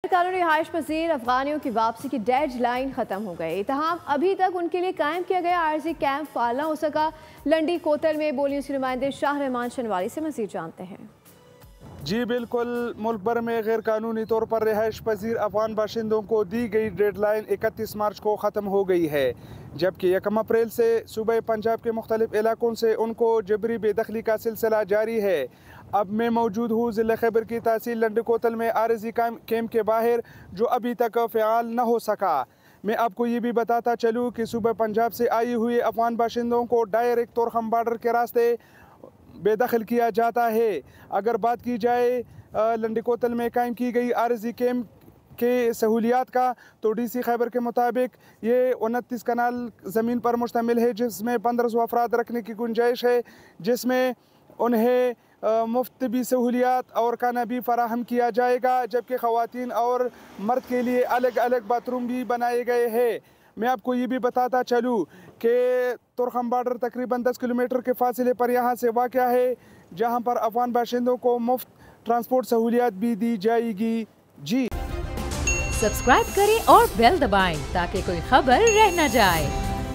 कानूनी रिहाइश पजीर अफगानियों की वापसी की डेड लाइन खत्म हो गई। तहम अभी तक उनके लिए कायम किया गया आरजी कैंप फाल न हो सका। लंडी कोतल में बोलियों के नुमाइंदे शाह रहमान शनवारी से मजीद जानते हैं। जी बिल्कुल, मुल्क भर में गैर कानूनी तौर पर रिहाइश पजीर अफगान बाशिंदों को दी गई डेडलाइन 31 मार्च को ख़त्म हो गई है, जबकि 1 अप्रैल से सूबे पंजाब के मुख्तलिफ इलाकों से उनको जबरी बेदखली का सिलसिला जारी है। अब मैं मौजूद हूँ ज़िला खैबर की तहसील लंडी कोतल में आरजी कैंप के बाहर, जो अभी तक फ़ियाल न हो सका। मैं आपको ये भी बताता चलूँ कि सूबे पंजाब से आई हुई अफगान बाशिंदों को डायरेक्ट तोरखम बॉर्डर के रास्ते बेदखल किया जाता है। अगर बात की जाए लंडी कोतल में कायम की गई आरजी कैंप के सहूलियात का, तो डीसी खैबर के मुताबिक ये 29 कनाल ज़मीन पर मुश्तमिल है, जिसमें 1500 अफराद रखने की गुंजाइश है, जिसमें उन्हें मुफ्त भी सहूलियात और खाना भी फराहम किया जाएगा, जबकि ख़वातीन और मर्द के लिए अलग अलग बाथरूम भी बनाए गए हैं। मैं आपको ये भी बताता चलूँ कि तोरखम बॉर्डर तकरीबन 10 किलोमीटर के फासले पर यहाँ से वाक़या है, जहाँ पर अफगान बाशिंदों को मुफ्त ट्रांसपोर्ट सहूलियात भी दी जाएगी। जी सब्सक्राइब करें और बेल दबाएं ताकि कोई खबर रह न जाए।